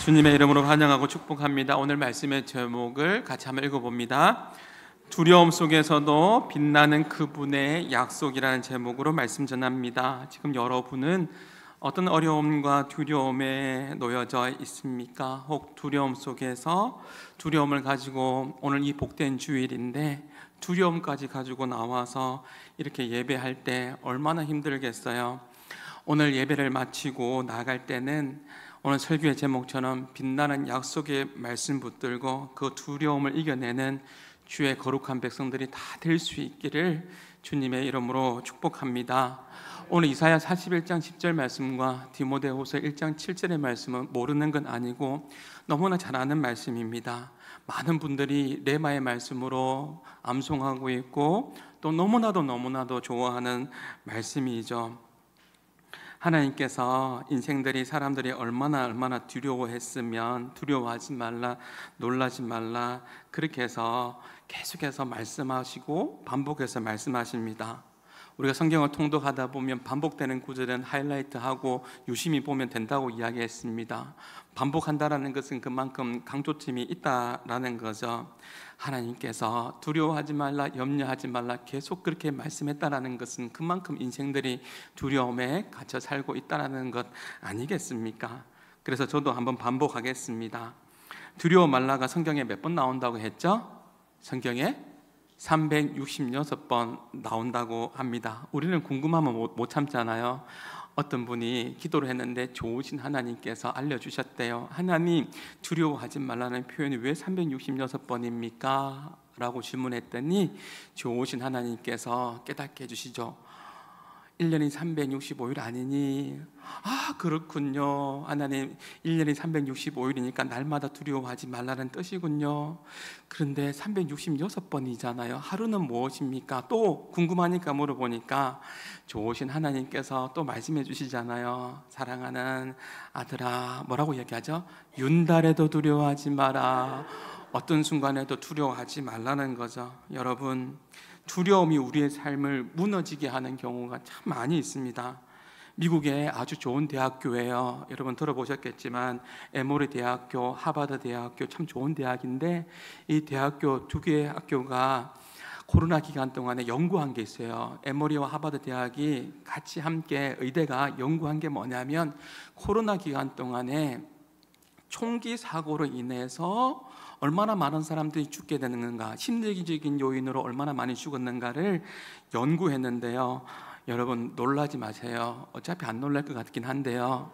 주님의 이름으로 환영하고 축복합니다. 오늘 말씀의 제목을 같이 한번 읽어봅니다. 두려움 속에서도 빛나는 그분의 약속이라는 제목으로 말씀 전합니다. 지금 여러분은 어떤 어려움과 두려움에 놓여져 있습니까? 혹 두려움 속에서 두려움을 가지고 오늘 이 복된 주일인데 두려움까지 가지고 나와서 이렇게 예배할 때 얼마나 힘들겠어요. 오늘 예배를 마치고 나갈 때는 오늘 설교의 제목처럼 빛나는 약속의 말씀 붙들고 그 두려움을 이겨내는 주의 거룩한 백성들이 다 될 수 있기를 주님의 이름으로 축복합니다. 오늘 이사야 41장 10절 말씀과 디모데후서 1장 7절의 말씀은 모르는 건 아니고 너무나 잘 아는 말씀입니다. 많은 분들이 레마의 말씀으로 암송하고 있고 또 너무나도 좋아하는 말씀이죠. 하나님께서 인생들이 사람들이 얼마나 두려워했으면 두려워하지 말라, 놀라지 말라 그렇게 해서 계속해서 말씀하시고 반복해서 말씀하십니다. 우리가 성경을 통독하다 보면 반복되는 구절은 하이라이트하고 유심히 보면 된다고 이야기했습니다. 반복한다라는 것은 그만큼 강조점이 있다라는 거죠. 하나님께서 두려워하지 말라, 염려하지 말라 계속 그렇게 말씀했다라는 것은 그만큼 인생들이 두려움에 갇혀 살고 있다라는 것 아니겠습니까? 그래서 저도 한번 반복하겠습니다. 두려워 말라가 성경에 몇 번 나온다고 했죠? 성경에 366번 나온다고 합니다. 우리는 궁금하면 못 참잖아요. 어떤 분이 기도를 했는데 좋으신 하나님께서 알려주셨대요. 하나님, 두려워하지 말라는 표현이 왜 366번입니까? 라고 질문했더니 좋으신 하나님께서 깨닫게 해주시죠. 1년이 365일 아니니? 그렇군요. 하나님, 1년이 365일이니까 날마다 두려워하지 말라는 뜻이군요. 그런데 366번이잖아요. 하루는 무엇입니까? 또 궁금하니까 물어보니까 좋으신 하나님께서 또 말씀해 주시잖아요. 사랑하는 아들아, 뭐라고 얘기하죠? 윤달에도 두려워하지 마라. 어떤 순간에도 두려워하지 말라는 거죠. 여러분, 두려움이 우리의 삶을 무너지게 하는 경우가 참 많이 있습니다. 미국의 아주 좋은 대학교예요. 여러분 들어보셨겠지만 에모리 대학교, 하버드 대학교 참 좋은 대학인데 이 대학교 두 개의 학교가 코로나 기간 동안에 연구한 게 있어요. 에모리와 하버드 대학이 같이 함께 의대가 연구한 게 뭐냐면 코로나 기간 동안에 총기 사고로 인해서 얼마나 많은 사람들이 죽게 되는가, 심리적인 요인으로 얼마나 많이 죽었는가를 연구했는데요. 여러분 놀라지 마세요. 어차피 안 놀랄 것 같긴 한데요.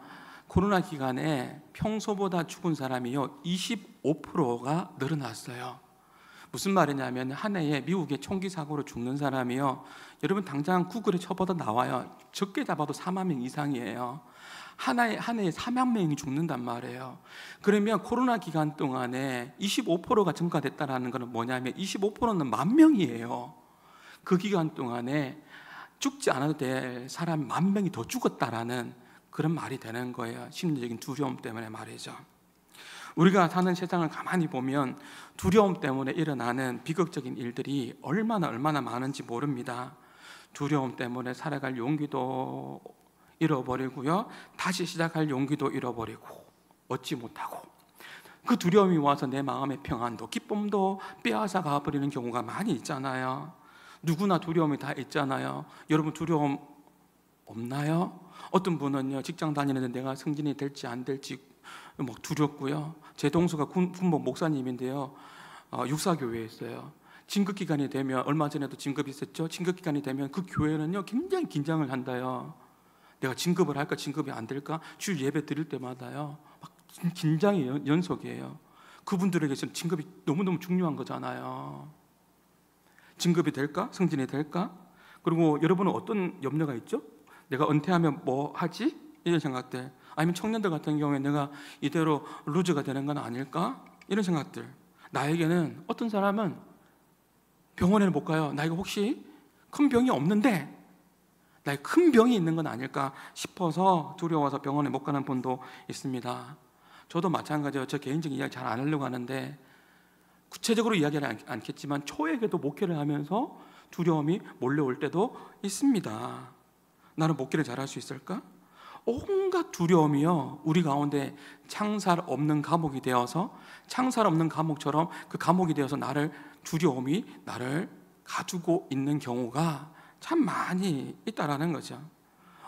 코로나 기간에 평소보다 죽은 사람이요 25%가 늘어났어요. 무슨 말이냐면 한 해에 미국의 총기 사고로 죽는 사람이요, 여러분 당장 구글에 쳐봐도 나와요. 적게 잡아도 4만 명 이상이에요. 한 해에 4만 명이 죽는단 말이에요. 그러면 코로나 기간 동안에 25%가 증가됐다는 것은 뭐냐면 25%는 10,000명이에요. 그 기간 동안에 죽지 않아도 될 사람 10,000명이 더 죽었다라는 그런 말이 되는 거예요. 심리적인 두려움 때문에 말이죠. 우리가 사는 세상을 가만히 보면 두려움 때문에 일어나는 비극적인 일들이 얼마나 많은지 모릅니다. 두려움 때문에 살아갈 용기도 잃어버리고요, 다시 시작할 용기도 잃어버리고 얻지 못하고 그 두려움이 와서 내 마음의 평안도 기쁨도 빼앗아 가버리는 경우가 많이 있잖아요. 누구나 두려움이 다 있잖아요. 여러분 두려움 없나요? 어떤 분은요 직장 다니는데 내가 승진이 될지 안 될지 막 두렵고요. 제 동서가 군목 목사님인데요, 육사교회에 있어요. 진급기간이 되면, 얼마 전에도 진급이 있었죠. 진급기간이 되면 그 교회는요 굉장히 긴장을 한다요. 내가 진급을 할까 진급이 안 될까 주일 예배 드릴 때마다요 막 긴장의 연속이에요. 그분들에게는 진급이 너무너무 중요한 거잖아요. 진급이 될까? 승진이 될까? 그리고 여러분은 어떤 염려가 있죠? 내가 은퇴하면 뭐 하지? 이런 생각들. 아니면 청년들 같은 경우에 내가 이대로 루즈가 되는 건 아닐까? 이런 생각들. 나에게는 어떤 사람은 병원에 못 가요. 나이가 혹시 큰 병이 없는데 나의 큰 병이 있는 건 아닐까 싶어서 두려워서 병원에 못 가는 분도 있습니다. 저도 마찬가지예요. 저 개인적인 이야기 잘 안 하려고 하는데 구체적으로 이야기는 않겠지만 초에게도 목회를 하면서 두려움이 몰려올 때도 있습니다. 나는 목회를 잘할 수 있을까? 온갖 두려움이요 우리 가운데 창살 없는 감옥이 되어서 창살 없는 감옥처럼 그 감옥이 되어서 두려움이 나를 가두고 있는 경우가 참 많이 있다라는 거죠.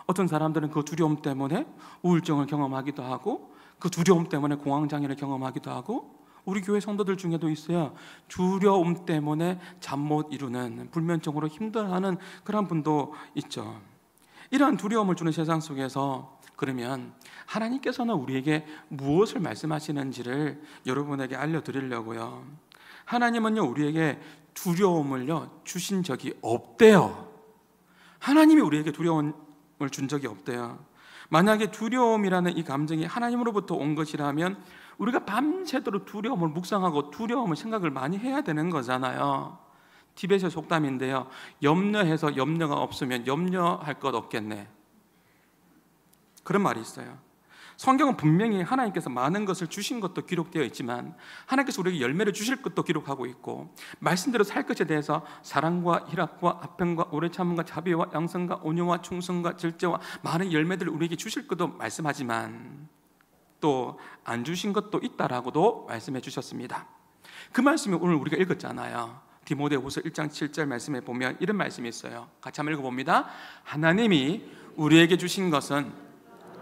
어떤 사람들은 그 두려움 때문에 우울증을 경험하기도 하고 그 두려움 때문에 공황장애를 경험하기도 하고, 우리 교회 성도들 중에도 있어요. 두려움 때문에 잠 못 이루는, 불면증으로 힘들어하는 그런 분도 있죠. 이러한 두려움을 주는 세상 속에서 그러면 하나님께서는 우리에게 무엇을 말씀하시는지를 여러분에게 알려드리려고요. 하나님은요 우리에게 두려움을요 주신 적이 없대요. 하나님이 우리에게 두려움을 준 적이 없대요. 만약에 두려움이라는 이 감정이 하나님으로부터 온 것이라면 우리가 밤새도록 두려움을 묵상하고 두려움을 생각을 많이 해야 되는 거잖아요. 티벳의 속담인데요, 염려해서 염려가 없으면 염려할 것 없겠네, 그런 말이 있어요. 성경은 분명히 하나님께서 많은 것을 주신 것도 기록되어 있지만 하나님께서 우리에게 열매를 주실 것도 기록하고 있고, 말씀대로 살 것에 대해서 사랑과 희락과 화평과 오래 참음과 자비와 양선과 온유와 충성과 절제와 많은 열매들을 우리에게 주실 것도 말씀하지만 또 안 주신 것도 있다라고도 말씀해 주셨습니다. 그 말씀이 오늘 우리가 읽었잖아요. 디모데후서 1장 7절 말씀에 보면 이런 말씀이 있어요. 같이 한번 읽어봅니다. 하나님이 우리에게 주신 것은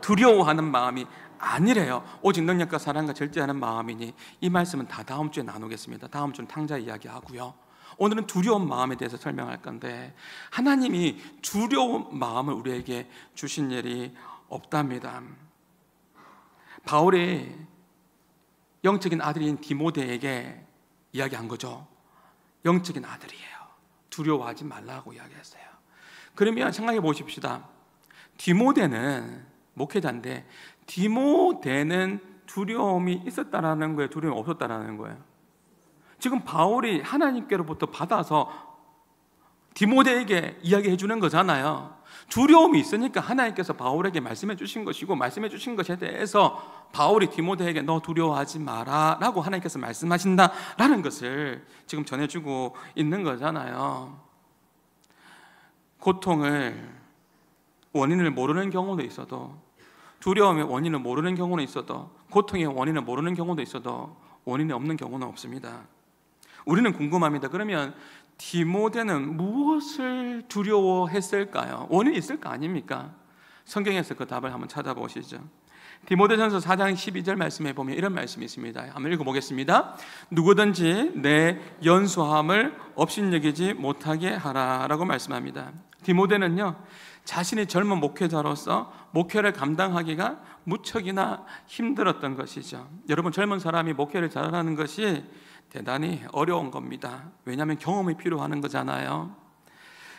두려워하는 마음이 아니래요. 오직 능력과 사랑과 절제하는 마음이니. 이 말씀은 다 다음 주에 나누겠습니다. 다음 주는 탕자 이야기하고요. 오늘은 두려운 마음에 대해서 설명할 건데, 하나님이 두려운 마음을 우리에게 주신 일이 없답니다. 바울이 영적인 아들인 디모데에게 이야기한 거죠. 영적인 아들이에요. 두려워하지 말라고 이야기했어요. 그러면 생각해 보십시다. 디모데는 목회자인데 디모데는 두려움이 있었다라는 거예요, 두려움이 없었다라는 거예요? 지금 바울이 하나님께로부터 받아서 디모데에게 이야기해 주는 거잖아요. 두려움이 있으니까 하나님께서 바울에게 말씀해 주신 것이고, 말씀해 주신 것에 대해서 바울이 디모데에게 너 두려워하지 마라 라고 하나님께서 말씀하신다라는 것을 지금 전해주고 있는 거잖아요. 고통을 원인을 모르는 경우도 있어도, 두려움의 원인을 모르는 경우는 있어도, 고통의 원인을 모르는 경우도 있어도 원인이 없는 경우는 없습니다. 우리는 궁금합니다. 그러면 디모데는 무엇을 두려워했을까요? 원인이 있을 거 아닙니까? 성경에서 그 답을 한번 찾아보시죠. 디모데전서 4장 12절 말씀에 보면 이런 말씀이 있습니다. 한번 읽어보겠습니다. 누구든지 내 연소함을 업신여기지 못하게 하라 라고 말씀합니다. 디모데는요 자신이 젊은 목회자로서 목회를 감당하기가 무척이나 힘들었던 것이죠. 여러분, 젊은 사람이 목회를 잘하는 것이 대단히 어려운 겁니다. 왜냐하면 경험이 필요한 거잖아요.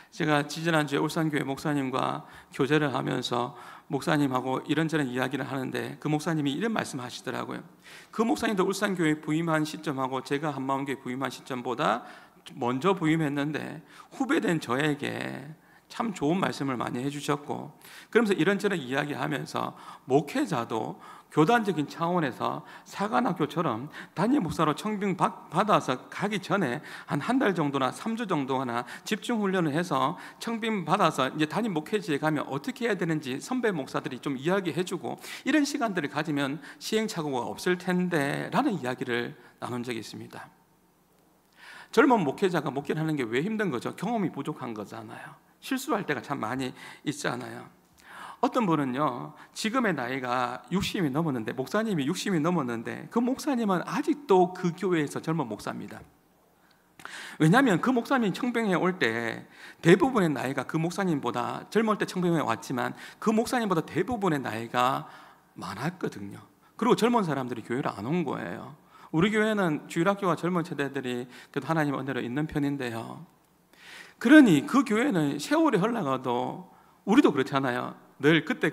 제가 지지난주에 울산교회 목사님과 교제를 하면서 목사님하고 이런저런 이야기를 하는데 그 목사님이 이런 말씀하시더라고요. 그 목사님도 울산교회 부임한 시점하고 제가 한마음교회 부임한 시점보다 먼저 부임했는데 후배된 저에게 참 좋은 말씀을 많이 해주셨고, 그러면서 이런저런 이야기하면서 목회자도 교단적인 차원에서 사관학교처럼 담임 목사로 청빙 받아서 가기 전에 한 달 정도나 3주 정도나 집중 훈련을 해서 청빙 받아서 이제 담임 목회지에 가면 어떻게 해야 되는지 선배 목사들이 좀 이야기해주고, 이런 시간들을 가지면 시행착오가 없을 텐데 라는 이야기를 나눈 적이 있습니다. 젊은 목회자가 목회를 하는 게 왜 힘든 거죠? 경험이 부족한 거잖아요. 실수할 때가 참 많이 있잖아요. 어떤 분은요 지금의 나이가 60이 넘었는데, 목사님이 60이 넘었는데 그 목사님은 아직도 그 교회에서 젊은 목사입니다. 왜냐하면 그 목사님이 청빙회 올 때 대부분의 나이가 그 목사님보다, 젊을 때 청빙회 왔지만 그 목사님보다 대부분의 나이가 많았거든요. 그리고 젊은 사람들이 교회를 안 온 거예요. 우리 교회는 주일학교와 젊은 세대들이 그래도 하나님 은혜로 있는 편인데요, 그러니 그 교회는 세월이 흘러가도 우리도 그렇잖아요. 늘 그때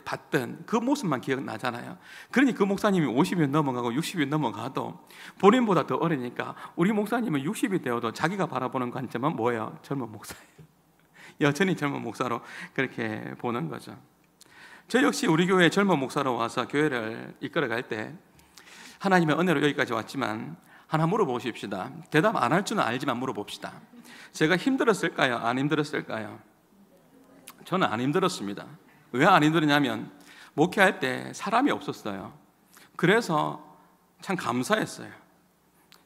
봤던 그 모습만 기억나잖아요. 그러니 그 목사님이 50이 넘어가고 60이 넘어가도 본인보다 더 어리니까 우리 목사님은 60이 되어도 자기가 바라보는 관점은 뭐예요? 젊은 목사예요. 여전히 젊은 목사로 그렇게 보는 거죠. 저 역시 우리 교회 젊은 목사로 와서 교회를 이끌어갈 때 하나님의 은혜로 여기까지 왔지만 하나 물어보십시다. 대답 안 할 줄은 알지만 물어봅시다. 제가 힘들었을까요? 안 힘들었을까요? 저는 안 힘들었습니다. 왜 안 힘들었냐면 목회할 때 사람이 없었어요. 그래서 참 감사했어요.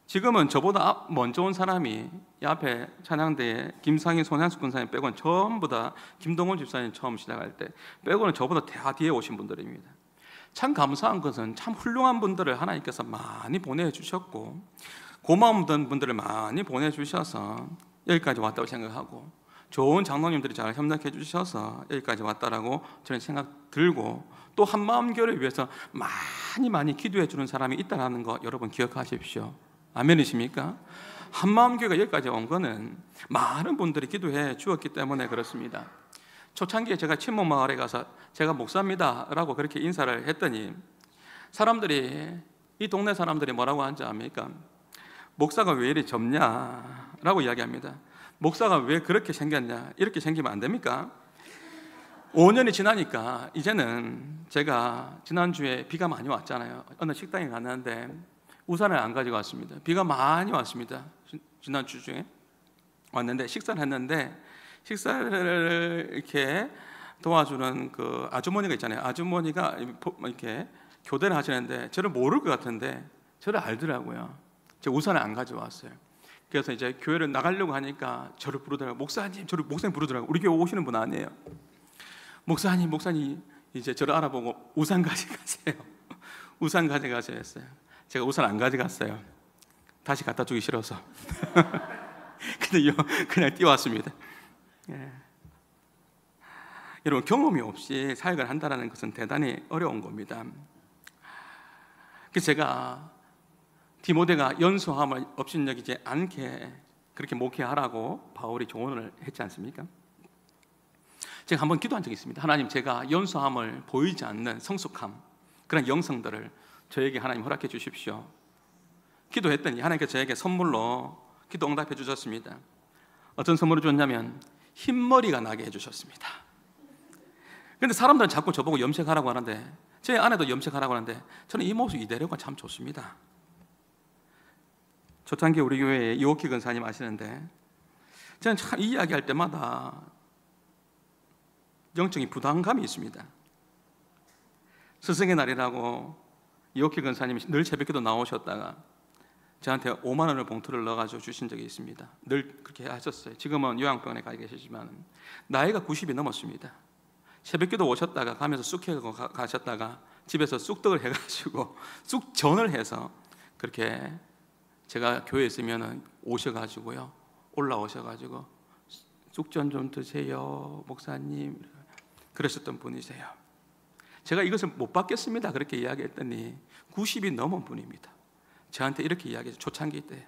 지금은 저보다 먼저 온 사람이 이 앞에 찬양대에 김상희, 손양숙 권사님 빼고는 전부 다 김동원 집사님 처음 시작할 때 빼고는 저보다 다 뒤에 오신 분들입니다. 참 감사한 것은 참 훌륭한 분들을 하나님께서 많이 보내주셨고 고마운 분들을 많이 보내주셔서 여기까지 왔다고 생각하고 좋은 장로님들이 잘 협력해 주셔서 여기까지 왔다라고 저는 생각 들고 또 한마음교회를 위해서 많이 기도해 주는 사람이 있다는 거 여러분 기억하십시오. 아멘이십니까? 한마음교회가 여기까지 온 거는 많은 분들이 기도해 주었기 때문에 그렇습니다. 초창기에 제가 친목마을에 가서 제가 목사입니다 라고 그렇게 인사를 했더니 사람들이 이 동네 사람들이 뭐라고 하는지 압니까? 목사가 왜 이리 젊냐 라고 이야기합니다. 목사가 왜 그렇게 생겼냐, 이렇게 생기면 안 됩니까? 5년이 지나니까 이제는 제가 지난주에 비가 많이 왔잖아요. 어느 식당에 갔는데 우산을 안 가지고 왔습니다. 비가 많이 왔습니다. 지난주 중에 왔는데 식사를 했는데 식사를 이렇게 도와주는 그 아주머니가 있잖아요. 아주머니가 이렇게 교대를 하시는데 저를 모를 것 같은데 저를 알더라고요. 제가 우산을 안 가져왔어요. 그래서 이제 교회를 나가려고 하니까 저를 부르더라고요. 목사님, 저를 목사님 부르더라고요. 우리 교회 오시는 분 아니에요. 목사님 이제 저를 알아보고 우산 가져가세요. 우산 가져가세요 했어요. 제가 우산 안 가져갔어요. 다시 갖다 주기 싫어서. 근데 그냥 뛰어왔습니다. 예. 여러분, 경험이 없이 사역을 한다는 것은 대단히 어려운 겁니다. 그래서 제가 디모데가 연소함을 업신여기지 않게 그렇게 목회하라고 바울이 조언을 했지 않습니까? 제가 한번 기도한 적이 있습니다. 하나님, 제가 연소함을 보이지 않는 성숙함, 그런 영성들을 저에게 하나님 허락해 주십시오. 기도했더니 하나님께서 저에게 선물로 기도 응답해 주셨습니다. 어떤 선물을 줬냐면 흰머리가 나게 해주셨습니다. 그런데 사람들은 자꾸 저보고 염색하라고 하는데, 제 아내도 염색하라고 하는데 저는 이 모습 이대로가 참 좋습니다. 초창기 우리 교회에 이옥희 근사님 아시는데 저는 참 이 이야기할 때마다 영적인 부담감이 있습니다. 스승의 날이라고 이옥희 근사님이 늘 새벽기도 나오셨다가 저한테 5만 원을 봉투를 넣어가지고 주신 적이 있습니다. 늘 그렇게 하셨어요. 지금은 요양병원에 가 계시지만 나이가 90이 넘었습니다. 새벽기도 오셨다가 가면서 쑥해고 가셨다가 집에서 쑥떡을 해가지고 쑥전을 해서 그렇게 제가 교회에 있으면 오셔가지고요, 올라오셔가지고 쑥전 좀 드세요 목사님, 그러셨던 분이세요. 제가 이것을 못 받겠습니다 그렇게 이야기했더니 90이 넘은 분입니다. 저한테 이렇게 이야기했어요. 초창기 때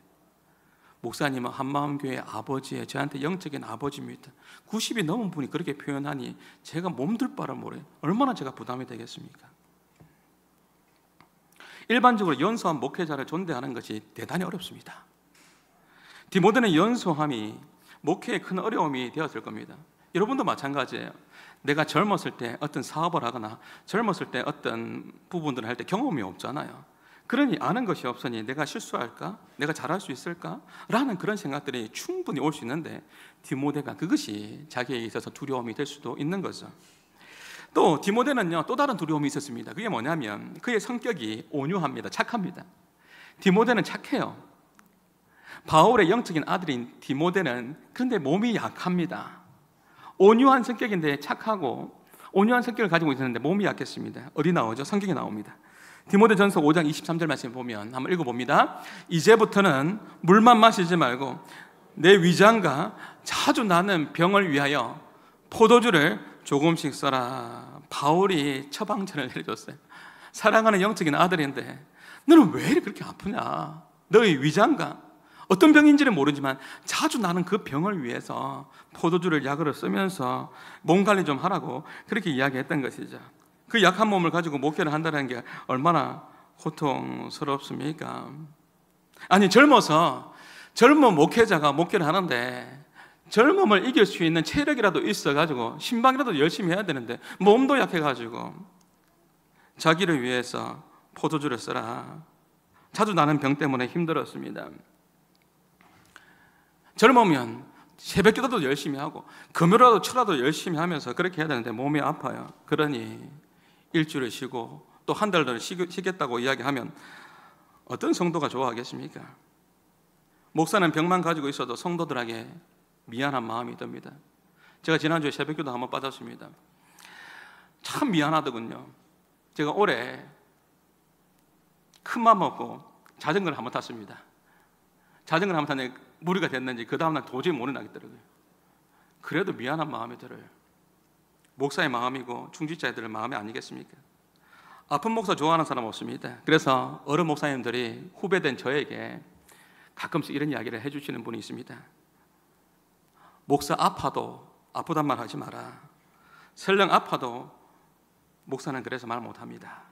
목사님은 한마음교회 아버지예요. 저한테 영적인 아버지입니다. 90이 넘은 분이 그렇게 표현하니 제가 몸둘 바를 모르요. 얼마나 제가 부담이 되겠습니까? 일반적으로 연소한 목회자를 존대하는 것이 대단히 어렵습니다. 디모데는 연소함이 목회에 큰 어려움이 되었을 겁니다. 여러분도 마찬가지예요. 내가 젊었을 때 어떤 사업을 하거나 젊었을 때 어떤 부분들을 할 때 경험이 없잖아요. 그러니 아는 것이 없으니 내가 실수할까? 내가 잘할 수 있을까? 라는 그런 생각들이 충분히 올 수 있는데 디모데가 그것이 자기에게 있어서 두려움이 될 수도 있는 거죠. 또 디모데는요, 또 다른 두려움이 있었습니다. 그게 뭐냐면 그의 성격이 온유합니다. 착합니다. 디모데는 착해요. 바울의 영적인 아들인 디모데는 그런데 몸이 약합니다. 온유한 성격인데 착하고 온유한 성격을 가지고 있었는데 몸이 약했습니다. 어디 나오죠? 성경에 나옵니다. 디모데전서 5장 23절 말씀 보면 한번 읽어봅니다. 이제부터는 물만 마시지 말고 내 위장과 자주 나는 병을 위하여 포도주를 조금씩 써라. 바울이 처방전을 내려줬어요. 사랑하는 영적인 아들인데 너는 왜 그렇게 아프냐? 너의 위장과 어떤 병인지는 모르지만 자주 나는 그 병을 위해서 포도주를 약으로 쓰면서 몸 관리 좀 하라고 그렇게 이야기했던 것이죠. 그 약한 몸을 가지고 목회를 한다는 게 얼마나 고통스럽습니까? 아니, 젊은 목회자가 목회를 하는데 젊음을 이길 수 있는 체력이라도 있어가지고 신방이라도 열심히 해야 되는데 몸도 약해가지고 자기를 위해서 포도주를 쓰라. 자주 나는 병 때문에 힘들었습니다. 젊으면 새벽기도도 열심히 하고 금요라도 철라도 열심히 하면서 그렇게 해야 되는데 몸이 아파요. 그러니 일주일을 쉬고 또 한 달 더 쉬겠다고 이야기하면 어떤 성도가 좋아하겠습니까? 목사는 병만 가지고 있어도 성도들에게 미안한 마음이 듭니다. 제가 지난주에 새벽기도 한번 빠졌습니다. 참 미안하더군요. 제가 올해 큰 맘 먹고 자전거를 한번 탔습니다. 자전거를 한번 탔는데 무리가 됐는지 그 다음날 도저히 못 일어나겠더라고요. 그래도 미안한 마음이 들어요. 목사의 마음이고 중직자들의 마음이 아니겠습니까? 아픈 목사 좋아하는 사람 없습니다. 그래서 어른 목사님들이 후배된 저에게 가끔씩 이런 이야기를 해주시는 분이 있습니다. 목사 아파도 아프단 말 하지 마라. 설령 아파도 목사는 그래서 말 못합니다.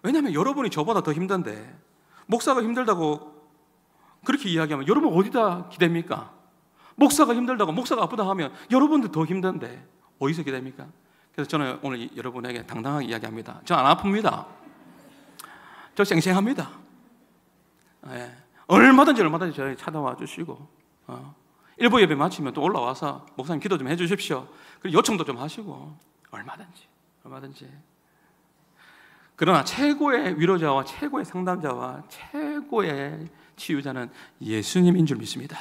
왜냐하면 여러분이 저보다 더 힘든데 목사가 힘들다고 그렇게 이야기하면 여러분 어디다 기댑니까? 목사가 힘들다고 목사가 아프다 하면 여러분도 더 힘든데 어디서 기댑니까? 그래서 저는 오늘 여러분에게 당당하게 이야기합니다. 저 안 아픕니다. 저 쌩쌩합니다. 예. 얼마든지 저희 찾아와 주시고 일부 예배 마치면 또 올라와서 목사님 기도 좀 해주십시오. 그리고 요청도 좀 하시고 얼마든지. 그러나 최고의 위로자와 최고의 상담자와 최고의 치유자는 예수님인 줄 믿습니다.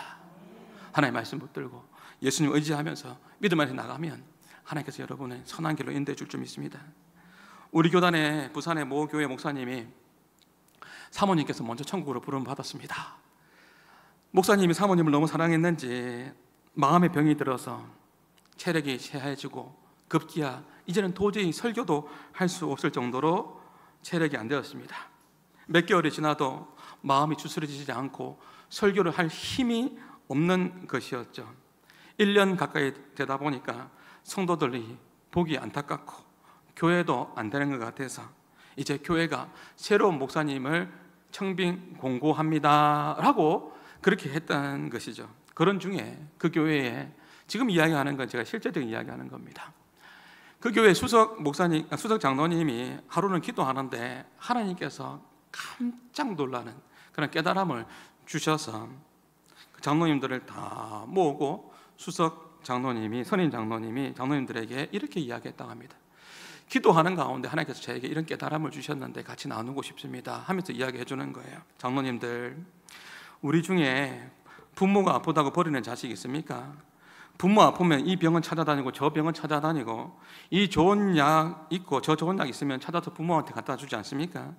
하나님의 말씀 붙들고 예수님 의지하면서 믿음 안에 나가면 하나님께서 여러분의 선한 길로 인도해 줄 줄 믿습니다. 우리 교단의 부산의 모 교회 목사님이 사모님께서 먼저 천국으로 부름을 받았습니다. 목사님이 사모님을 너무 사랑했는지 마음의 병이 들어서 체력이 쇠해지고 급기야 이제는 도저히 설교도 할 수 없을 정도로 체력이 안 되었습니다. 몇 개월이 지나도 마음이 추스러지지 않고 설교를 할 힘이 없는 것이었죠. 1년 가까이 되다 보니까 성도들이 보기 안타깝고 교회도 안 되는 것 같아서 이제 교회가 새로운 목사님을 청빙 공고합니다 라고 그렇게 했던 것이죠. 그런 중에 그 교회에 지금 이야기하는 건 제가 실제적인 이야기하는 겁니다. 그 교회 수석 목사님, 수석 장로님이 하루는 기도하는데 하나님께서 깜짝 놀라는 그런 깨달음을 주셔서 장로님들을 다 모으고 수석 장로님이, 선임 장로님이 장로님들에게 이렇게 이야기했다고 합니다. 기도하는 가운데 하나님께서 저에게 이런 깨달음을 주셨는데 같이 나누고 싶습니다 하면서 이야기해 주는 거예요. 장로님들, 우리 중에 부모가 아프다고 버리는 자식이 있습니까? 부모 아프면 이 병은 찾아다니고 저 병은 찾아다니고 이 좋은 약 있고 저 좋은 약 있으면 찾아서 부모한테 갖다 주지 않습니까?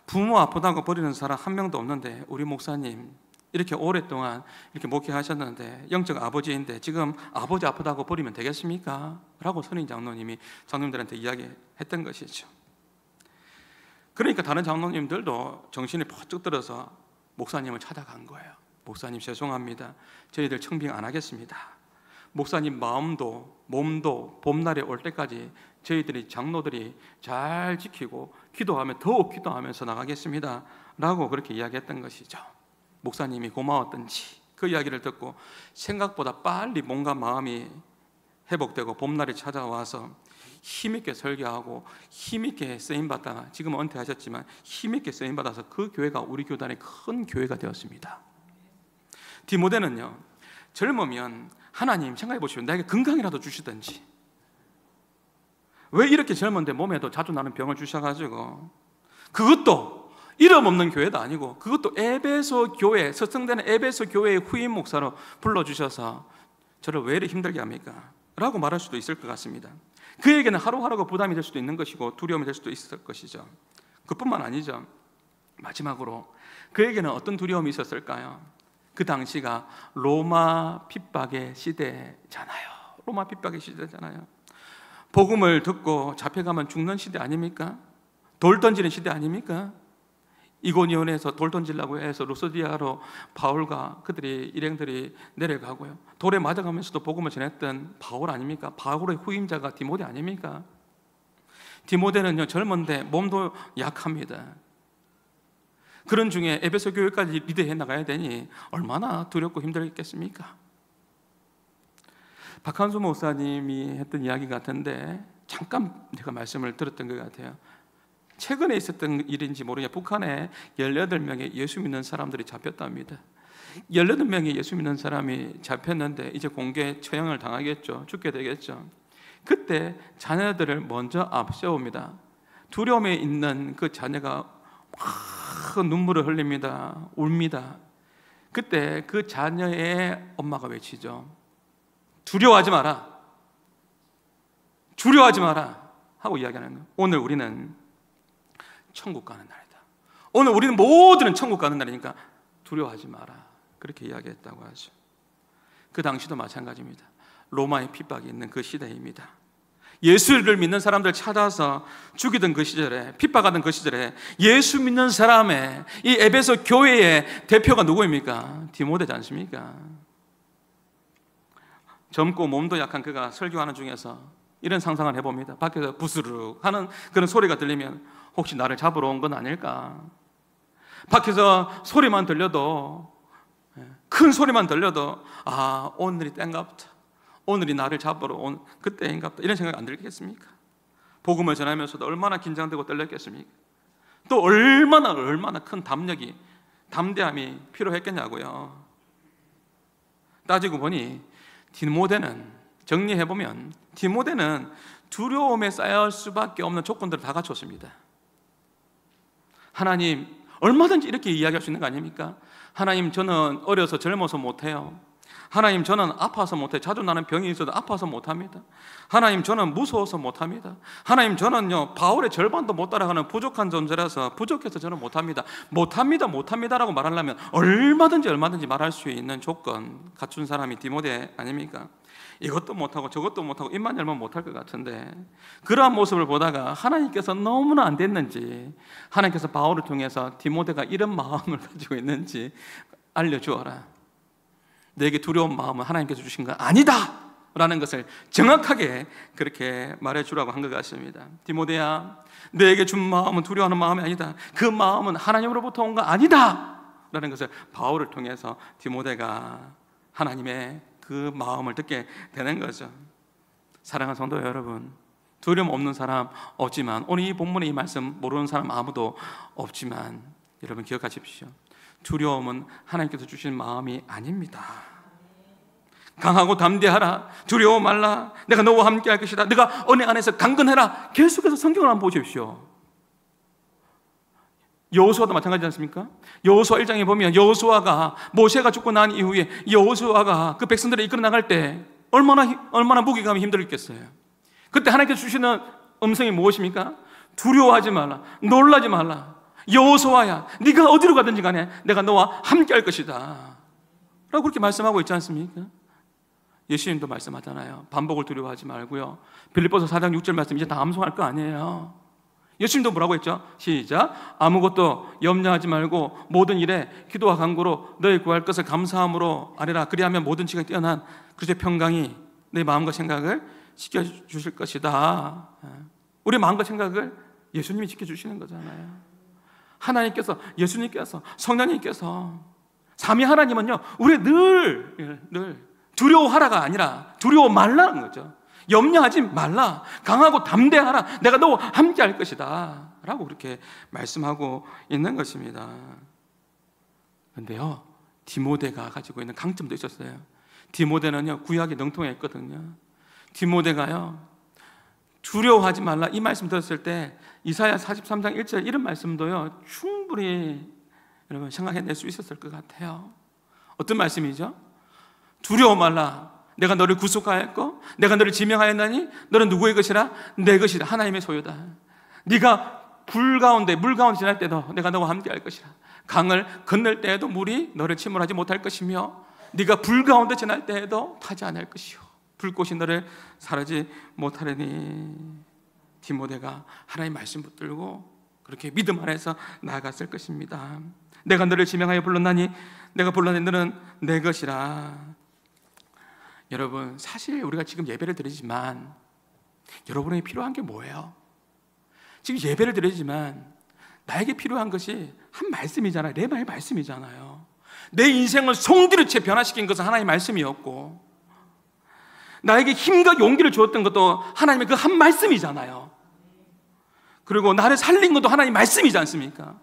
부모 아프다고 버리는 사람 한 명도 없는데 우리 목사님 이렇게 오랫동안 이렇게 목회하셨는데 영적 아버지인데 지금 아버지 아프다고 버리면 되겠습니까? 라고 선임 장로님이 장로님들한테 이야기했던 것이죠. 그러니까 다른 장로님들도 정신이 번쩍 들어서 목사님을 찾아간 거예요. 목사님 죄송합니다. 저희들 청빙 안 하겠습니다. 목사님 마음도 몸도 봄날이 올 때까지 저희들이 장로들이 잘 지키고 기도하면 더욱 기도하면서 나가겠습니다 라고 그렇게 이야기했던 것이죠. 목사님이 고마웠던지 그 이야기를 듣고 생각보다 빨리 몸과 마음이 회복되고 봄날이 찾아와서 힘있게 설교하고 힘있게 쓰임받다가 지금은 은퇴하셨지만 힘있게 쓰임받아서 그 교회가 우리 교단의 큰 교회가 되었습니다. 디모데는요, 젊으면 하나님 생각해 보시면 나에게 건강이라도 주시든지 왜 이렇게 젊은데 몸에도 자주 나는 병을 주셔가지고 그것도 이름 없는 교회도 아니고 그것도 에베소 교회, 서성되는 에베소 교회의 후임 목사로 불러주셔서 저를 왜 이렇게 힘들게 합니까? 라고 말할 수도 있을 것 같습니다. 그에게는 하루하루가 부담이 될 수도 있는 것이고 두려움이 될 수도 있을 것이죠. 그뿐만 아니죠. 마지막으로 그에게는 어떤 두려움이 있었을까요? 그 당시가 로마 핍박의 시대잖아요. 로마 핍박의 시대잖아요. 복음을 듣고 잡혀가면 죽는 시대 아닙니까? 돌 던지는 시대 아닙니까? 이고니온에서 돌 던지려고 해서 루스디아로 바울과 그들이 일행들이 내려가고요. 돌에 맞아가면서도 복음을 전했던 바울 아닙니까? 바울의 후임자가 디모데 아닙니까? 디모데는요, 젊은데 몸도 약합니다. 그런 중에 에베소 교회까지 리드해 나가야 되니 얼마나 두렵고 힘들겠습니까? 박한수 목사님이 했던 이야기 같은데 잠깐 제가 말씀을 들었던 것 같아요. 최근에 있었던 일인지 모르겠는데 북한에 18명의 예수 믿는 사람들이 잡혔답니다. 18명의 예수 믿는 사람이 잡혔는데 이제 공개 처형을 당하겠죠. 죽게 되겠죠. 그때 자녀들을 먼저 앞세웁니다. 두려움에 있는 그 자녀가 막 눈물을 흘립니다. 웁니다. 그때 그 자녀의 엄마가 외치죠. 두려워하지 마라. 두려워하지 마라 하고 이야기하는 거예요. 오늘 우리는 천국 가는 날이다. 오늘 우리는 모두는 천국 가는 날이니까 두려워하지 마라. 그렇게 이야기했다고 하죠. 그 당시도 마찬가지입니다. 로마의 핍박이 있는 그 시대입니다. 예수를 믿는 사람들 찾아서 죽이던 그 시절에, 핍박하던 그 시절에 예수 믿는 사람의 이 에베소 교회의 대표가 누구입니까? 디모데지 않습니까? 젊고 몸도 약한 그가 설교하는 중에서 이런 상상을 해봅니다. 밖에서 부스룩 하는 그런 소리가 들리면 혹시 나를 잡으러 온 건 아닐까? 밖에서 소리만 들려도, 큰 소리만 들려도 아, 오늘이 땐갑다. 오늘이 나를 잡으러 온 그때인갑다. 이런 생각이 안 들겠습니까? 복음을 전하면서도 얼마나 긴장되고 떨렸겠습니까? 또 얼마나 큰 담대함이 필요했겠냐고요. 따지고 보니 디모데는, 정리해보면 디모데는 두려움에 쌓여올 수밖에 없는 조건들을 다 갖췄습니다. 하나님, 얼마든지 이렇게 이야기할 수 있는 거 아닙니까? 하나님, 저는 어려서 젊어서 못해요. 하나님, 저는 아파서 못해요. 자주 나는 병이 있어도 아파서 못합니다. 하나님, 저는 무서워서 못합니다. 하나님, 저는요 바울의 절반도 못 따라가는 부족한 존재라서 부족해서 저는 못합니다. 못합니다라고 말하려면 얼마든지 말할 수 있는 조건 갖춘 사람이 디모데 아닙니까? 이것도 못하고 저것도 못하고 입만 열면 못할 것 같은데, 그러한 모습을 보다가 하나님께서 너무나 안 됐는지 하나님께서 바울을 통해서 디모데가 이런 마음을 가지고 있는지 알려주어라. 내게 두려운 마음은 하나님께서 주신 건 아니다 라는 것을 정확하게 그렇게 말해주라고 한 것 같습니다. 디모데야, 내게 준 마음은 두려워하는 마음이 아니다. 그 마음은 하나님으로부터 온 거 아니다 라는 것을 바울을 통해서 디모데가 하나님의 그 마음을 듣게 되는 거죠. 사랑하는 성도 여러분, 두려움 없는 사람 없지만, 오늘 이 본문의 이 말씀 모르는 사람 아무도 없지만, 여러분 기억하십시오. 두려움은 하나님께서 주신 마음이 아닙니다. 강하고 담대하라. 두려워 말라. 내가 너와 함께 할 것이다. 네가 은혜 안에서 강건해라. 계속해서 성경을 한번 보십시오. 여호수아도 마찬가지지 않습니까? 여호수아 1장에 보면 여호수아가 모세가 죽고 난 이후에 여호수아가 그 백성들을 이끌어 나갈 때 얼마나 무게감이 힘들었겠어요. 그때 하나님께서 주시는 음성이 무엇입니까? 두려워하지 말라. 놀라지 말라. 여호수아야, 네가 어디로 가든지 간에 내가 너와 함께 할 것이다 라고 그렇게 말씀하고 있지 않습니까? 예수님도 말씀하잖아요. 반복을 두려워하지 말고요. 빌립보서 4장 6절 말씀 이제 다 암송할 거 아니에요. 예수님도 뭐라고 했죠? 시작. 아무것도 염려하지 말고 모든 일에 기도와 간구로 너희 구할 것을 감사함으로 아뢰라. 그리하면 모든 지각이 뛰어난 그리스도의 평강이 내 마음과 생각을 지켜주실 것이다. 우리 마음과 생각을 예수님이 지켜주시는 거잖아요. 하나님께서, 예수님께서, 성령님께서, 삼위 하나님은요 우리 늘 두려워하라가 아니라 두려워 말라는 거죠. 염려하지 말라. 강하고 담대하라. 내가 너와 함께 할 것이다 라고 그렇게 말씀하고 있는 것입니다. 그런데요, 디모데가 가지고 있는 강점도 있었어요. 디모데는요 구약에 능통했거든요. 디모데가요 두려워하지 말라 이 말씀 들었을 때 이사야 43장 1절 이런 말씀도요 충분히 여러분 생각해낼 수 있었을 것 같아요. 어떤 말씀이죠? 두려워 말라. 내가 너를 구속하였고 내가 너를 지명하였나니 너는 누구의 것이라? 내 것이라. 하나님의 소유다. 네가 물 가운데 지날 때도 내가 너와 함께 할 것이라. 강을 건널 때에도 물이 너를 침몰하지 못할 것이며 네가 불 가운데 지날 때에도 타지 않을 것이요 불꽃이 너를 사르지 못하려니. 디모데가 하나님의 말씀 붙들고 그렇게 믿음 안에서 나아갔을 것입니다. 내가 너를 지명하여 불렀나니 내가 불렀나니 너는 내 것이라. 여러분, 사실 우리가 지금 예배를 드리지만 여러분에게 필요한 게 뭐예요? 지금 예배를 드리지만 나에게 필요한 것이 한 말씀이잖아요. 내 말씀이잖아요. 내 인생을 송두리째 변화시킨 것은 하나님의 말씀이었고, 나에게 힘과 용기를 주었던 것도 하나님의 그 한 말씀이잖아요. 그리고 나를 살린 것도 하나님의 말씀이지 않습니까?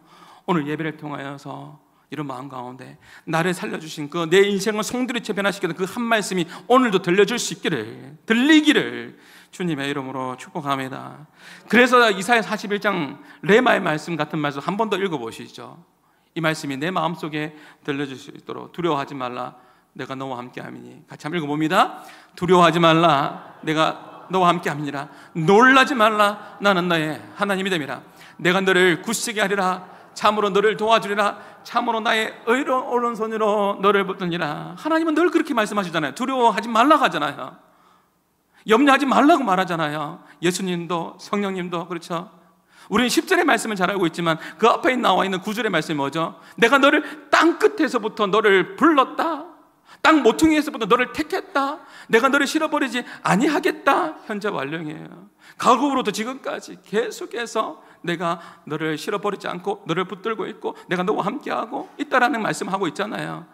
오늘 예배를 통하여서 이런 마음 가운데 나를 살려주신 그 내 인생을 송두리째 변화시키는 그 한 말씀이 오늘도 들려줄 수 있기를, 들리기를 주님의 이름으로 축복합니다. 그래서 이사야 41장 레마의 말씀 같은 말씀 한 번 더 읽어보시죠. 이 말씀이 내 마음속에 들려줄 수 있도록 두려워하지 말라 내가 너와 함께함이니. 같이 한번 읽어봅니다. 두려워하지 말라 내가 너와 함께함이니라. 놀라지 말라 나는 너의 하나님이 됨이라. 내가 너를 굳세게 하리라. 참으로 너를 도와주리라. 참으로 나의 의로운 오른손으로 너를 붙드니라. 하나님은 늘 그렇게 말씀하시잖아요. 두려워하지 말라고 하잖아요. 염려하지 말라고 말하잖아요. 예수님도 성령님도 그렇죠. 우리는 10절의 말씀을 잘 알고 있지만 그 앞에 나와 있는 9절의 말씀이 뭐죠? 내가 너를 땅 끝에서부터 너를 불렀다. 땅 모퉁이에서부터 너를 택했다. 내가 너를 실어버리지 아니하겠다. 현재 완령이에요. 가국으로부터 지금까지 계속해서 내가 너를 실어버리지 않고 너를 붙들고 있고 내가 너와 함께하고 있다라는 말씀하고 있잖아요.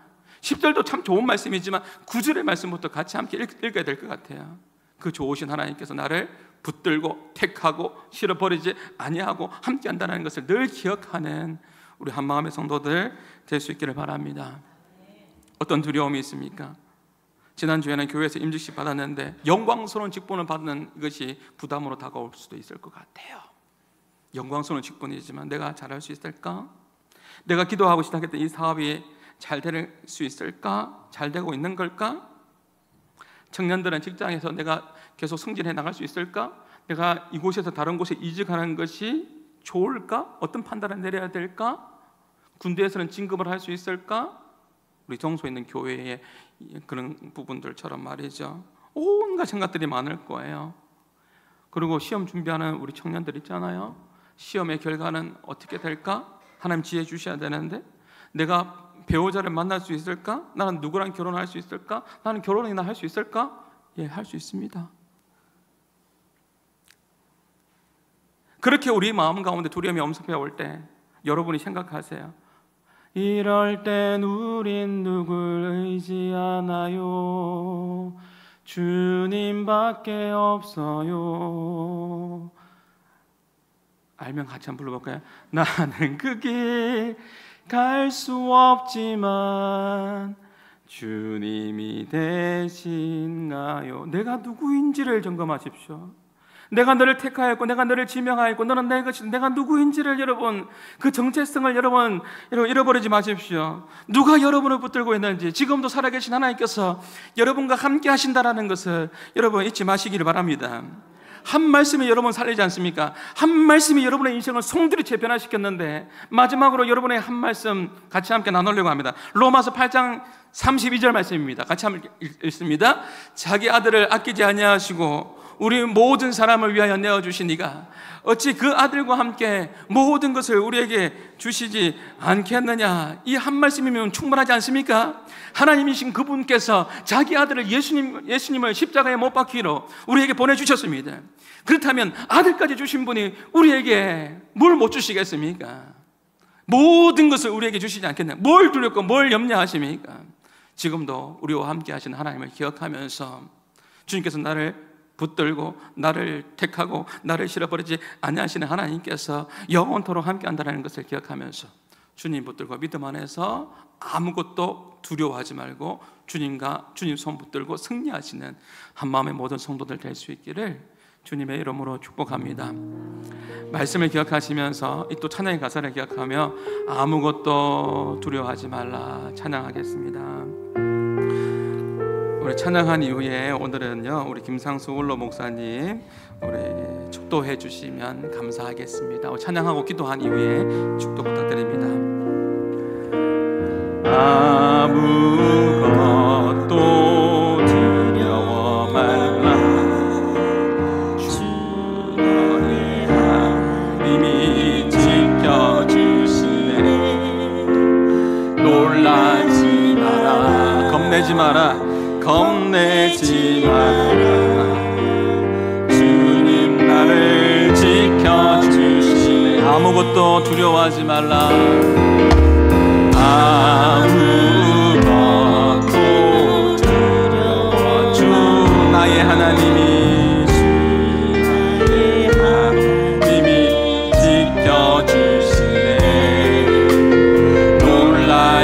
10절도 참 좋은 말씀이지만 9절의 말씀부터 같이 함께 읽어야 될 것 같아요. 그 좋으신 하나님께서 나를 붙들고 택하고 실어버리지 아니하고 함께한다는 것을 늘 기억하는 우리 한마음의 성도들 될 수 있기를 바랍니다. 어떤 두려움이 있습니까? 지난주에는 교회에서 임직식 받았는데 영광스러운 직분을 받는 것이 부담으로 다가올 수도 있을 것 같아요. 영광스러운 직분이지만 내가 잘할 수 있을까? 내가 기도하고 시작했던 이 사업이 잘 될 수 있을까? 잘 되고 있는 걸까? 청년들은 직장에서 내가 계속 승진해 나갈 수 있을까? 내가 이곳에서 다른 곳에 이직하는 것이 좋을까? 어떤 판단을 내려야 될까? 군대에서는 진급을 할 수 있을까? 우리 정소에 있는 교회의 그런 부분들처럼 말이죠. 온갖 생각들이 많을 거예요. 그리고 시험 준비하는 우리 청년들 있잖아요. 시험의 결과는 어떻게 될까? 하나님 지혜 주셔야 되는데 내가 배우자를 만날 수 있을까? 나는 누구랑 결혼할 수 있을까? 나는 결혼이나 할 수 있을까? 예, 할 수 있습니다. 그렇게 우리 마음 가운데 두려움이 엄습해 올 때 여러분이 생각하세요. 이럴 땐 우린 누굴 의지하나요? 주님밖에 없어요. 알면 같이 한번 불러볼까요? 나는 그 길 갈 수 없지만 주님이 되신가요? 내가 누구인지를 점검하십시오. 내가 너를 택하였고 내가 너를 지명하였고 너는 내 것이다. 내가 누구인지를 여러분 그 정체성을 여러분 잃어버리지 마십시오. 누가 여러분을 붙들고 있는지 지금도 살아계신 하나님께서 여러분과 함께 하신다라는 것을 여러분 잊지 마시기를 바랍니다. 한 말씀이 여러분 살리지 않습니까? 한 말씀이 여러분의 인생을 송두리째 변화시켰는데 마지막으로 여러분의 한 말씀 같이 함께 나누려고 합니다. 로마서 8장 32절 말씀입니다. 같이 한번 읽습니다. 자기 아들을 아끼지 아니하시고 우리 모든 사람을 위하여 내어주신 이가 어찌 그 아들과 함께 모든 것을 우리에게 주시지 않겠느냐. 이 한 말씀이면 충분하지 않습니까? 하나님이신 그분께서 자기 아들을 예수님을 십자가에 못 박히로 우리에게 보내주셨습니다. 그렇다면 아들까지 주신 분이 우리에게 뭘 못 주시겠습니까? 모든 것을 우리에게 주시지 않겠냐. 뭘 두렵고 뭘 염려하십니까? 지금도 우리와 함께 하시는 하나님을 기억하면서 주님께서 나를 붙들고 나를 택하고 나를 실어버리지 아니하시는 하나님께서 영원토록 함께한다는 것을 기억하면서 주님 붙들고 믿음 안에서 아무것도 두려워하지 말고 주님과 주님 손 붙들고 승리하시는 한마음의 모든 성도들 될 수 있기를 주님의 이름으로 축복합니다. 말씀을 기억하시면서 이 또 찬양의 가사를 기억하며 아무것도 두려워하지 말라 찬양하겠습니다. 우리 찬양한 이후에 오늘은요 우리 김상수 원로 목사님 우리 축도해 주시면 감사하겠습니다. 찬양하고 기도한 이후에 축도 부탁드립니다. 아무것도 두려워 말라 주 너의 하나님이 지켜주시네. 놀라지 마라 겁내지 마라 겁내지 마라 주님 나를 지켜주시네. 아무것도 두려워하지 말라 아무것도 두려워 주 나의 하나님이 지켜주시네. 놀라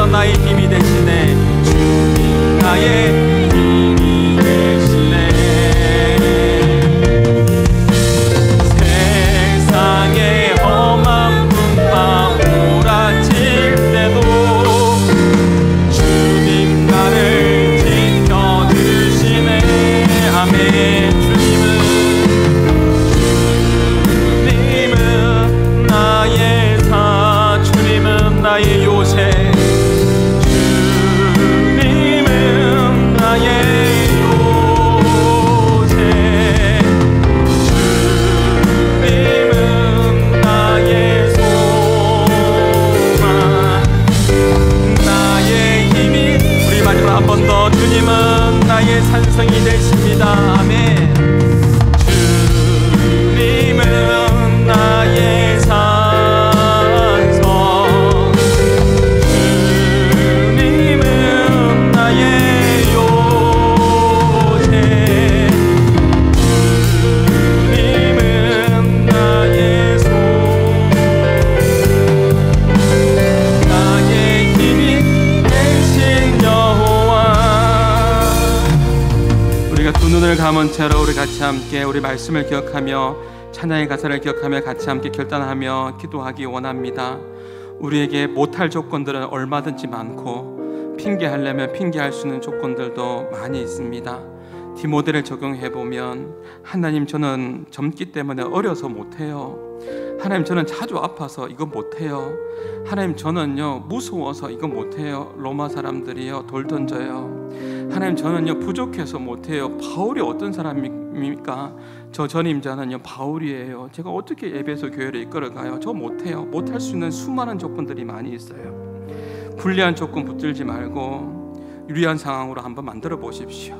주님께서 나의 힘이 되시네. 주님 나의 힘이 되시네. 세상의 험한 풍파 몰아칠 때도 주님 나를 지켜주시네. 아멘. 주님은 나의 사, 주님은 나의 요새, 주님은 나의 요새, 주님은 나의 소망, 나의 힘이. 우리 마지막 한 번 더. 주님은 나의 산성이 되십니다. 아멘. 주님은 나의 산성, 주님은 나의 요새, 주님은 나의 소망, 나의 힘이 되신 여호와. 우리가 두 눈을 감은 채로 우리 같이 함께 우리 말씀을 기억하며 찬양의 가사를 기억하며 같이 함께 결단하며 기도하기 원합니다. 우리에게 못할 조건들은 얼마든지 많고 핑계하려면 핑계할 수 있는 조건들도 많이 있습니다. 디모데를 적용해보면, 하나님 저는 젊기 때문에 어려서 못해요. 하나님 저는 자주 아파서 이거 못해요. 하나님 저는요 무서워서 이거 못해요. 로마 사람들이요 돌 던져요. 하나님 저는요 부족해서 못해요. 바울이 어떤 사람입니까? 저 전임자는요 바울이에요. 제가 어떻게 에베소 교회를 이끌어가요? 저 못해요. 못할 수 있는 수많은 조건들이 많이 있어요. 불리한 조건 붙들지 말고 유리한 상황으로 한번 만들어 보십시오.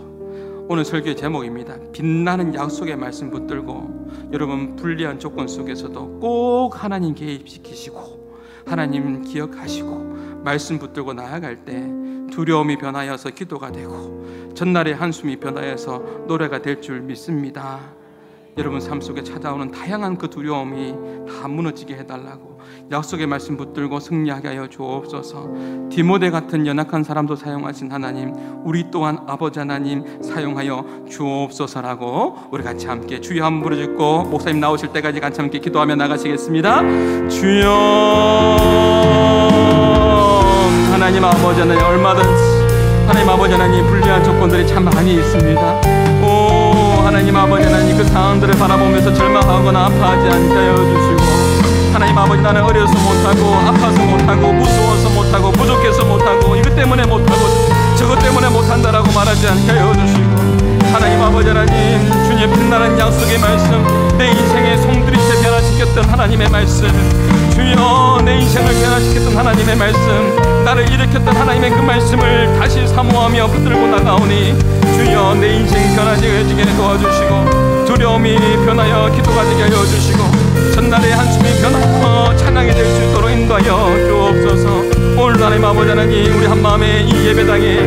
오늘 설교의 제목입니다. 빛나는 약속의 말씀 붙들고 여러분 불리한 조건 속에서도 꼭 하나님 개입시키시고 하나님 기억하시고 말씀 붙들고 나아갈 때 두려움이 변하여서 기도가 되고 전날의 한숨이 변하여서 노래가 될 줄 믿습니다. 여러분 삶 속에 찾아오는 다양한 그 두려움이 다 무너지게 해달라고 약속의 말씀 붙들고 승리하게 하여 주옵소서. 디모데 같은 연약한 사람도 사용하신 하나님, 우리 또한 아버지 하나님 사용하여 주옵소서라고 우리 같이 함께 주여 한번 부르짖고 목사님 나오실 때까지 같이 함께 기도하며 나가시겠습니다. 주여. 하나님 아버지 하나님, 얼마든지 하나님 아버지 하나님 불리한 조건들이 참 많이 있습니다. 오 하나님 아버지 하나님, 그 상황들을 바라보면서 절망하거나 아파하지 않게 하여 주시고, 하나님 아버지 나는 어려서 못하고 아파서 못하고 무서워서 못하고 부족해서 못하고 이것 때문에 못하고 저것 때문에 못한다라고 말하지 않게 하여 주시고, 하나님 아버지 하나님 주님 빛나는 약속의 말씀, 내 인생의 송두리째 변화시켰던 하나님의 말씀, 주여 내 인생을 변화시켰던 하나님의 말씀, 나를 일으켰던 하나님의 그 말씀을 다시 사모하며 붙들고 나가오니 주여 내 인생 변화지게 도와주시고, 두려움이 변하여 기도가 되게 하여 주시고, 전날의 한숨이 변하여 찬양이 될 수 있도록 인도하여 주옵소서. 오늘 하나님 아버지 하나님, 우리 한마음에 이 예배당에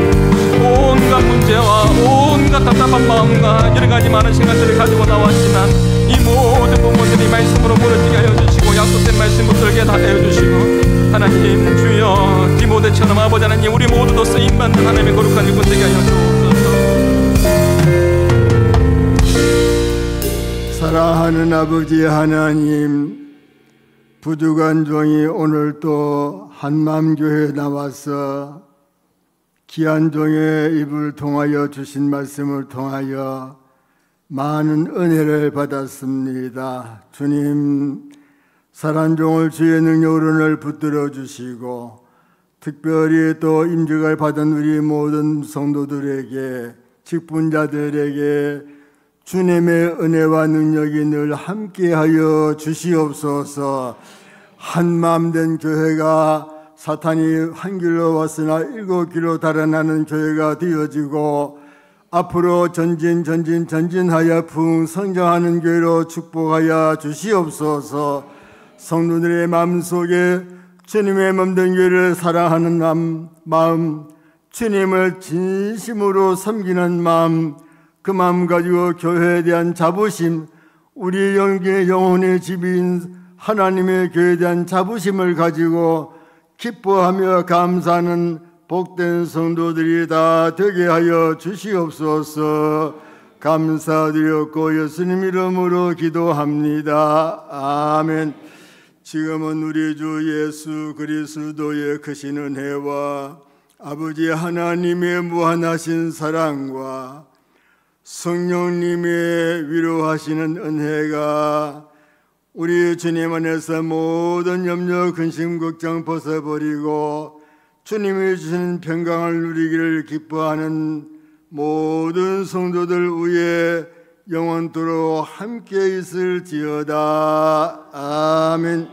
온갖 문제와 온갖 답답한 마음과 여러가지 많은 생각들을 가지고 나왔지만 이 모든 부분들이 말씀으로 무너지게 하여 주시고 약속된 말씀 붙들게 하여 주시고, 하나님 주여 디모데처럼 아버지 하나님 우리 모두도 쓰임받는 하나님의 거룩한 일꾼 되게 하여 주옵소서. 사랑하는 아버지 하나님, 부족한 종이 오늘 또 한마음교회에 나와서 귀한 종의 입을 통하여 주신 말씀을 통하여 많은 은혜를 받았습니다. 주님, 살한 종을 주의 능력으로 늘 붙들어 주시고, 특별히 또 임직을 받은 우리 모든 성도들에게, 직분자들에게 주님의 은혜와 능력이 늘 함께하여 주시옵소서. 한마음 된 교회가 사탄이 한 길로 왔으나 일곱 길로 달아나는 교회가 되어지고, 앞으로 전진하여 풍성장하는 교회로 축복하여 주시옵소서. 성도들의 마음속에 주님의 몸된 교회를 사랑하는 마음, 주님을 진심으로 섬기는 마음, 그 마음 가지고 교회에 대한 자부심, 우리 영혼의 집인 하나님의 교회에 대한 자부심을 가지고 기뻐하며 감사하는 복된 성도들이 다 되게 하여 주시옵소서. 감사드렸고 예수님 이름으로 기도합니다. 아멘. 지금은 우리 주 예수 그리스도의 크신 은혜와 아버지 하나님의 무한하신 사랑과 성령님의 위로하시는 은혜가 우리 주님 안에서 모든 염려 근심 걱정 벗어버리고 주님이 주신 평강을 누리기를 기뻐하는 모든 성도들 위에 영원토록 함께 있을지어다. 아멘.